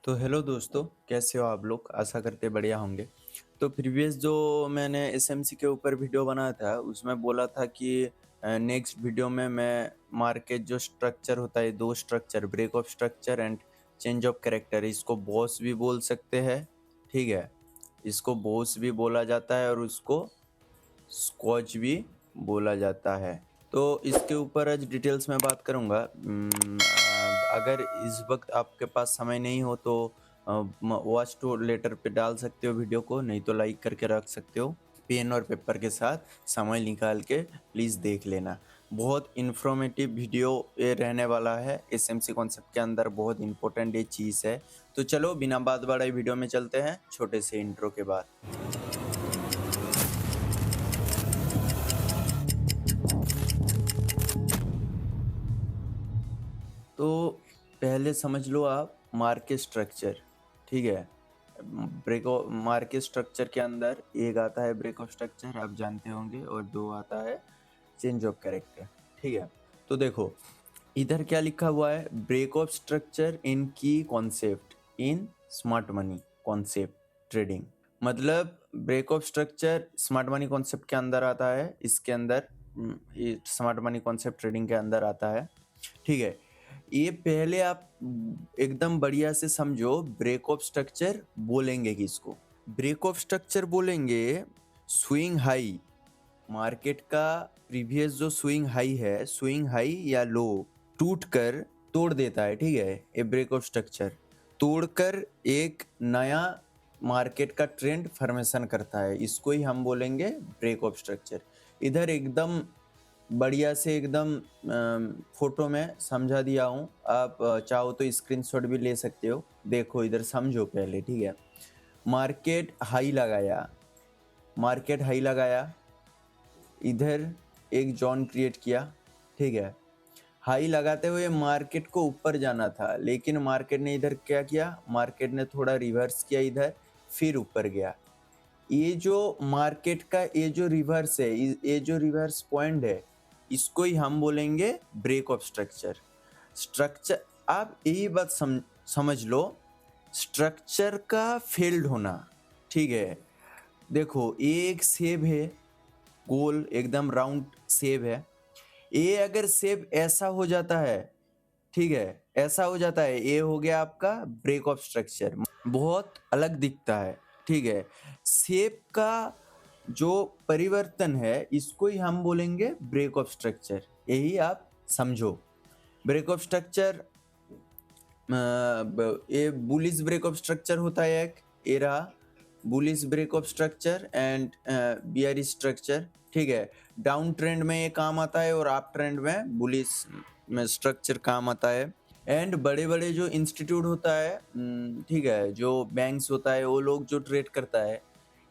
तो हेलो दोस्तों, कैसे हो आप लोग? आशा करते बढ़िया होंगे। तो प्रीवियस जो मैंने एसएमसी के ऊपर वीडियो बनाया था, उसमें बोला था कि नेक्स्ट वीडियो में मैं मार्केट जो स्ट्रक्चर होता है, 2 structure, break of structure and change of character, इसको बॉस भी बोल सकते हैं, ठीक है? इसको बॉस भी बोला जाता है और उसको स्क्वॉच भी बोला जाता है। तो इसके ऊपर आज डिटेल्स में बात करूँगा। अगर इस वक़्त आपके पास समय नहीं हो तो वॉच टू लेटर पे डाल सकते हो वीडियो को, नहीं तो लाइक करके रख सकते हो। पेन और पेपर के साथ समय निकाल के प्लीज़ देख लेना। बहुत इन्फॉर्मेटिव वीडियो ये रहने वाला है। एसएमसी कॉन्सेप्ट के अंदर बहुत इम्पोर्टेंट ये चीज़ है। तो चलो बिना बात बढ़ाए वीडियो में चलते हैं, छोटे से इंट्रो के बाद। तो पहले समझ लो आप मार्केट स्ट्रक्चर, ठीक है? मार्केट स्ट्रक्चर के अंदर एक आता है ब्रेक ऑफ स्ट्रक्चर, आप जानते होंगे, और दो आता है चेंज ऑफ कैरेक्टर, ठीक है? तो देखो इधर क्या लिखा हुआ है, ब्रेक ऑफ स्ट्रक्चर इन की concept in smart money concept trading. मतलब break of structure smart money concept के अंदर आता है, इसके अंदर ये स्मार्ट मनी कॉन्सेप्ट ट्रेडिंग के अंदर आता है, ठीक है? ये पहले आप एकदम बढ़िया से समझो, ब्रेक ऑफ स्ट्रक्चर बोलेंगे किसको? ब्रेक ऑफ स्ट्रक्चर बोलेंगे स्विंग हाई, मार्केट का प्रीवियस जो स्विंग हाई है, स्विंग हाई या लो टूट कर तोड़ देता है, ठीक है? ये ब्रेक ऑफ स्ट्रक्चर तोड़कर एक नया मार्केट का ट्रेंड फॉर्मेशन करता है, इसको ही हम बोलेंगे ब्रेक ऑफ स्ट्रक्चर। इधर एकदम बढ़िया से एकदम फोटो में समझा दिया हूँ, आप चाहो तो स्क्रीनशॉट भी ले सकते हो। देखो इधर समझो पहले, ठीक है? मार्केट हाई लगाया, मार्केट हाई लगाया, इधर एक जोन क्रिएट किया, ठीक है? हाई लगाते हुए मार्केट को ऊपर जाना था, लेकिन मार्केट ने इधर क्या किया, मार्केट ने थोड़ा रिवर्स किया इधर, फिर ऊपर गया। ये जो मार्केट का ये जो रिवर्स है, ये जो रिवर्स पॉइंट है, इसको ही हम बोलेंगे ब्रेक ऑफ स्ट्रक्चर। स्ट्रक्चर, आप यही बात समझ लो, स्ट्रक्चर का फेल्ड होना, ठीक है? देखो एक सेब है, गोल एकदम राउंड सेब है, ये अगर सेब ऐसा हो जाता है, ठीक है, ऐसा हो जाता है, ये हो गया आपका ब्रेक ऑफ स्ट्रक्चर, बहुत अलग दिखता है, ठीक है? शेप का जो परिवर्तन है, इसको ही हम बोलेंगे ब्रेक ऑफ स्ट्रक्चर, यही आप समझो। ब्रेक ऑफ स्ट्रक्चर, ये बुलिश ब्रेक ऑफ स्ट्रक्चर होता है एक, ये रहा bullish break of structure and bearish structure, ठीक है? डाउन ट्रेंड में ये काम आता है और अप ट्रेंड में बुलिश में स्ट्रक्चर काम आता है। एंड बड़े बड़े जो इंस्टीट्यूट होता है, ठीक है, जो बैंक्स होता है, वो लोग जो ट्रेड करता है,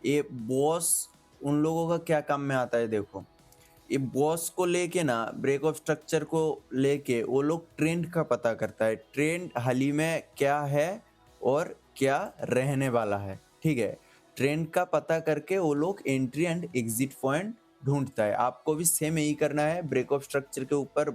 ये बॉस उन लोगों का क्या काम में आता है, देखो ये बॉस को लेके ना, ब्रेक ऑफ स्ट्रक्चर को लेके वो लोग ट्रेंड का पता करता है, ट्रेंड हाल ही में क्या है और क्या रहने वाला है, ठीक है? ट्रेंड का पता करके वो लोग एंट्री एंड एग्जिट पॉइंट ढूंढता है। आपको भी सेम यही करना है, ब्रेक ऑफ स्ट्रक्चर के ऊपर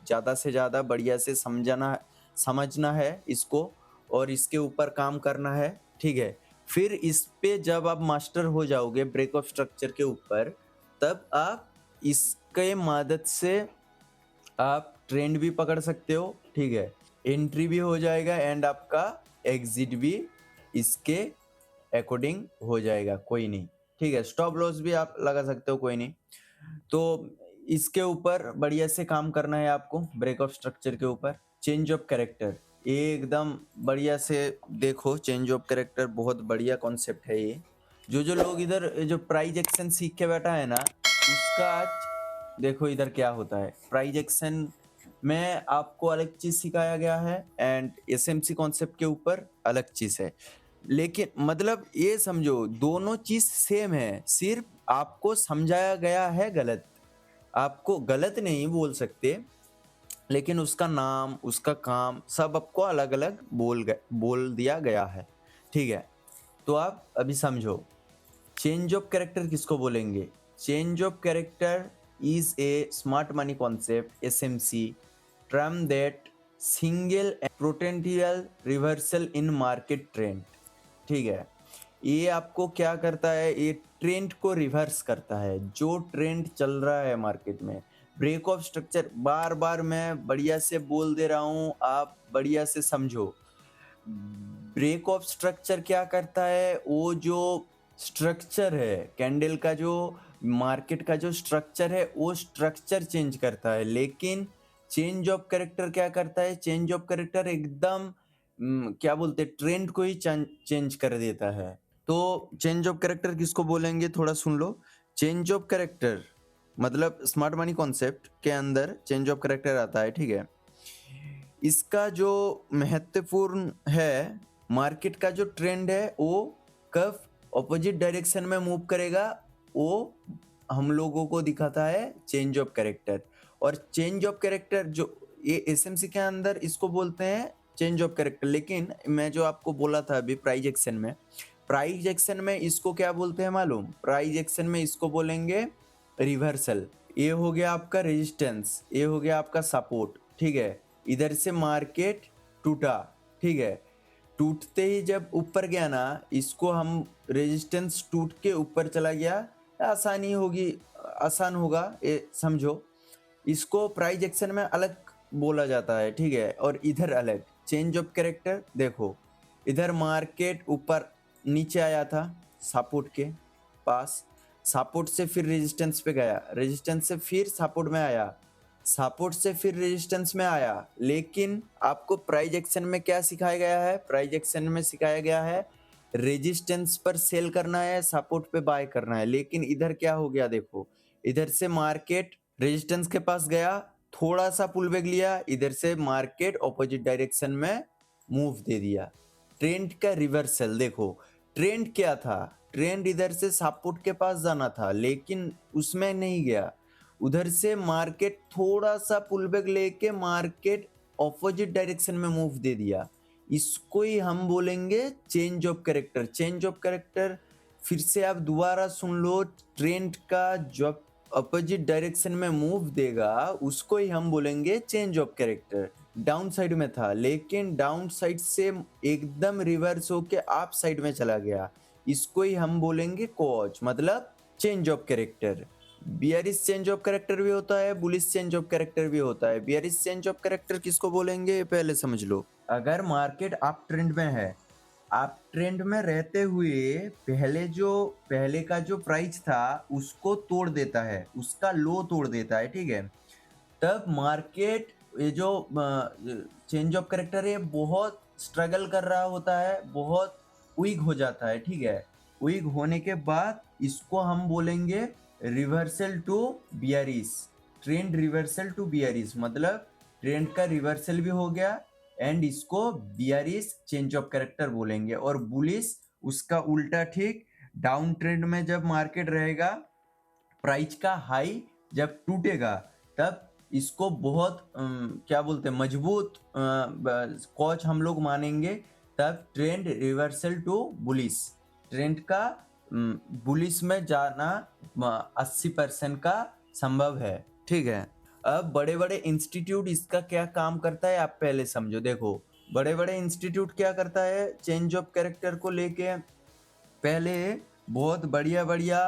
ज़्यादा से ज़्यादा बढ़िया से समझना है इसको, और इसके ऊपर काम करना है, ठीक है? फिर इस पे जब आप मास्टर हो जाओगे ब्रेक ऑफ स्ट्रक्चर के ऊपर, तब आप इसके मदद से आप ट्रेंड भी पकड़ सकते हो, ठीक है? एंट्री भी हो जाएगा एंड आपका एग्जिट भी इसके अकॉर्डिंग हो जाएगा, कोई नहीं, ठीक है? स्टॉप लॉस भी आप लगा सकते हो, कोई नहीं। तो इसके ऊपर बढ़िया से काम करना है आपको, ब्रेक ऑफ स्ट्रक्चर के ऊपर। चेंज ऑफ कैरेक्टर, ये एकदम बढ़िया से देखो, चेंज ऑफ कैरेक्टर बहुत बढ़िया कॉन्सेप्ट है ये। जो लोग इधर जो प्राइज एक्शन सीख के बैठा है ना, उसका आज देखो इधर क्या होता है। प्राइज एक्शन में आपको अलग चीज सिखाया गया है एंड एसएमसी कॉन्सेप्ट के ऊपर अलग चीज है, लेकिन मतलब ये समझो दोनों चीज सेम है, सिर्फ आपको समझाया गया है गलत। आपको गलत नहीं बोल सकते, लेकिन उसका नाम, उसका काम सब आपको अलग अलग बोल दिया गया है, ठीक है? तो आप अभी समझो, चेंज ऑफ कैरेक्टर किसको बोलेंगे? Change of character is a smart money concept, SMC, term that single potential reversal in market trend. ठीक है, ये आपको क्या करता है, ये ट्रेंड को रिवर्स करता है, जो ट्रेंड चल रहा है मार्केट में। ब्रेक ऑफ स्ट्रक्चर बार बार मैं बढ़िया से बोल दे रहा हूँ, आप बढ़िया से समझो। ब्रेक ऑफ स्ट्रक्चर क्या करता है, वो जो स्ट्रक्चर है कैंडल का, जो मार्केट का जो स्ट्रक्चर है, वो स्ट्रक्चर चेंज करता है। लेकिन चेंज ऑफ कैरेक्टर क्या करता है, चेंज ऑफ कैरेक्टर एकदम क्या बोलते हैं, ट्रेंड को ही चेंज कर देता है। तो चेंज ऑफ कैरेक्टर किसको बोलेंगे, थोड़ा सुन लो। चेंज ऑफ कैरेक्टर मतलब स्मार्ट मनी कॉन्सेप्ट के अंदर चेंज ऑफ कैरेक्टर आता है। ठीक है, इसका जो महत्वपूर्ण है, मार्केट का जो ट्रेंड है वो कब ऑपोजिट डायरेक्शन में मूव करेगा, वो हम लोगों को दिखाता है चेंज ऑफ कैरेक्टर। और चेंज ऑफ कैरेक्टर जो ये एसएमसी के अंदर इसको बोलते हैं चेंज ऑफ कैरेक्टर। लेकिन मैं जो आपको बोला था अभी प्राइस एक्शन में, प्राइस एक्शन में इसको क्या बोलते हैं मालूम, प्राइस एक्शन में इसको बोलेंगे रिवर्सल। ये हो गया आपका रेजिस्टेंस, ये हो गया आपका सपोर्ट। ठीक है, इधर से मार्केट टूटा। ठीक है, टूटते ही जब ऊपर गया ना, इसको हम रेजिस्टेंस टूट के ऊपर चला गया, आसानी होगी, आसान होगा ये समझो। इसको प्राइस एक्शन में अलग बोला जाता है। ठीक है, और इधर अलग चेंज ऑफ कैरेक्टर। देखो इधर मार्केट ऊपर नीचे आया था सपोर्ट के पास, सपोर्ट से फिर रेजिस्टेंस पे गया, रेजिस्टेंस से फिर सपोर्ट में आया, सपोर्ट से फिर रेजिस्टेंस में आया। लेकिन आपको प्राइस एक्शन में क्या सिखाया गया है, प्राइस एक्शन में सिखाया गया है रेजिस्टेंस पर सेल करना है, सपोर्ट पे बाय करना है। लेकिन इधर क्या हो गया, देखो इधर से मार्केट रेजिस्टेंस के पास गया, थोड़ा सा पुल बैक लिया, इधर से मार्केट ऑपोजिट डायरेक्शन में मूव दे दिया। ट्रेंड का रिवर्सल। देखो ट्रेंड क्या था, ट्रेंड इधर से सपोर्ट के पास जाना था, लेकिन उसमें नहीं गया, उधर से मार्केट थोड़ा सा पुल बैक लेके मार्केट ऑपोजिट डायरेक्शन में मूव दे दिया। इसको ही हम बोलेंगे change of character. Change of character फिर से आप दोबारा सुन लो, ट्रेंड का जो अपोजिट डायरेक्शन में मूव देगा उसको ही हम बोलेंगे change of character. Down side में था, लेकिन डाउन साइड से एकदम रिवर्स होके अप साइड में चला गया, इसको ही हम बोलेंगे कॉज, मतलब change of character. Bearish change of character भी होता है, बुलिश चेंज ऑफ कैरेक्टर भी होता है। बियरिश चेंज ऑफ कैरेक्टर किसको बोलेंगे पहले समझ लो। अगर मार्केट अप ट्रेंड में है, आप ट्रेंड में रहते हुए पहले का जो प्राइस था उसको तोड़ देता है, उसका लो तोड़ देता है। ठीक है, तब मार्केट ये जो चेंज ऑफ कैरेक्टर है बहुत स्ट्रगल कर रहा होता है, बहुत वीक हो जाता है। ठीक है, वीक होने के बाद इसको हम बोलेंगे reversal to bearish, trend reversal to bearish, मतलब ट्रेंड का रिवर्सल भी हो गया एंड इसको बियरिश चेंज ऑफ कैरेक्टर बोलेंगे। और बुलिश उसका उल्टा। ठीक, डाउन ट्रेंड में जब मार्केट रहेगा, प्राइस का हाई जब टूटेगा, तब इसको बहुत क्या बोलते हैं मजबूत कॉज हम लोग मानेंगे, तब trend reversal to bullish, trend का बुलिश में जाना 80% का संभव है। ठीक है, अब बड़े बड़े इंस्टीट्यूट इसका क्या काम करता है आप पहले समझो। देखो बड़े बड़े इंस्टीट्यूट क्या करता है, चेंज ऑफ कैरेक्टर को लेके पहले बहुत बढ़िया बढ़िया,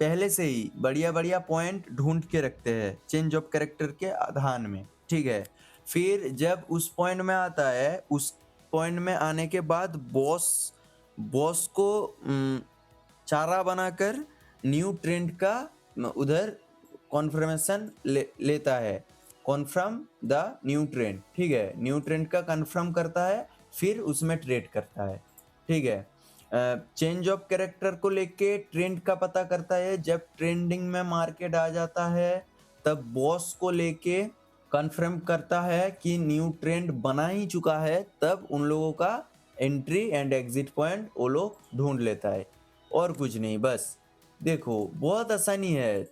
पहले से ही बढ़िया बढ़िया पॉइंट ढूंढ के रखते हैं चेंज ऑफ कैरेक्टर के आधार में। ठीक है, फिर जब उस पॉइंट में आता है, उस पॉइंट में आने के बाद बॉस को चारा बनाकर न्यू ट्रेंड का उधर कॉन्फर्मेशन लेता है, कॉन्फर्म द न्यू ट्रेंड। ठीक है, न्यू ट्रेंड का कन्फर्म करता है, फिर उसमें ट्रेड करता है। ठीक है, चेंज ऑफ कैरेक्टर को लेके ट्रेंड का पता करता है, जब ट्रेंडिंग में मार्केट आ जाता है तब बॉस को लेके कंफर्म करता है कि न्यू ट्रेंड बना ही चुका है, तब उन लोगों का एंट्री एंड एग्जिट पॉइंट वो लोग ढूंढ लेता है, और कुछ नहीं। बस देखो बहुत आसानी है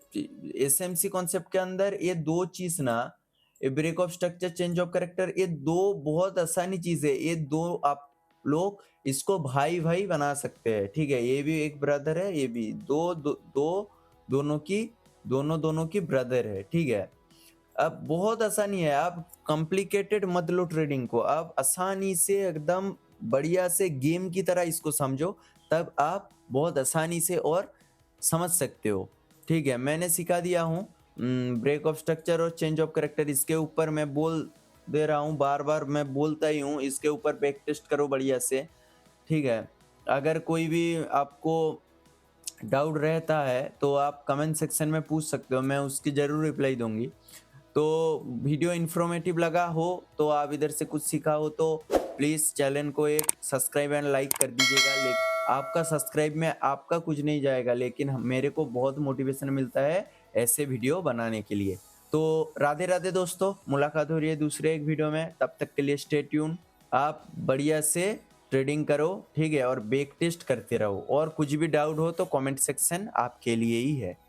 एसएमसी कॉन्सेप्ट के अंदर, ये दो चीज ना, ये break of structure change of character, ये दो बहुत आसानी चीज है, ये दो आप लोग इसको भाई भाई बना सकते हैं। ठीक है, ये भी एक ब्रदर है, ये भी दोनों की ब्रदर है। ठीक है, अब बहुत आसानी है, आप कॉम्प्लिकेटेड मत लो ट्रेडिंग को, आप आसानी से एकदम बढ़िया से गेम की तरह इसको समझो, तब आप बहुत आसानी से और समझ सकते हो। ठीक है, मैंने सिखा दिया हूँ ब्रेक ऑफ स्ट्रक्चर और चेंज ऑफ करेक्टर। इसके ऊपर मैं बोल दे रहा हूँ, बार-बार मैं बोलता ही हूँ, इसके ऊपर बैक टेस्ट करो बढ़िया से। ठीक है, अगर कोई भी आपको डाउट रहता है तो आप कमेंट सेक्शन में पूछ सकते हो, मैं उसकी ज़रूर रिप्लाई दूँगी। तो वीडियो इन्फॉर्मेटिव लगा हो तो आप इधर से कुछ सीखा हो तो प्लीज़ चैनल को एक सब्सक्राइब एंड लाइक कर दीजिएगा। आपका सब्सक्राइब में आपका कुछ नहीं जाएगा, लेकिन मेरे को बहुत मोटिवेशन मिलता है ऐसे वीडियो बनाने के लिए। तो राधे राधे दोस्तों, मुलाकात हो रही है दूसरे एक वीडियो में, तब तक के लिए स्टे ट्यून। आप बढ़िया से ट्रेडिंग करो, ठीक है, और बैक टेस्ट करते रहो, और कुछ भी डाउट हो तो कमेंट सेक्शन आपके लिए ही है।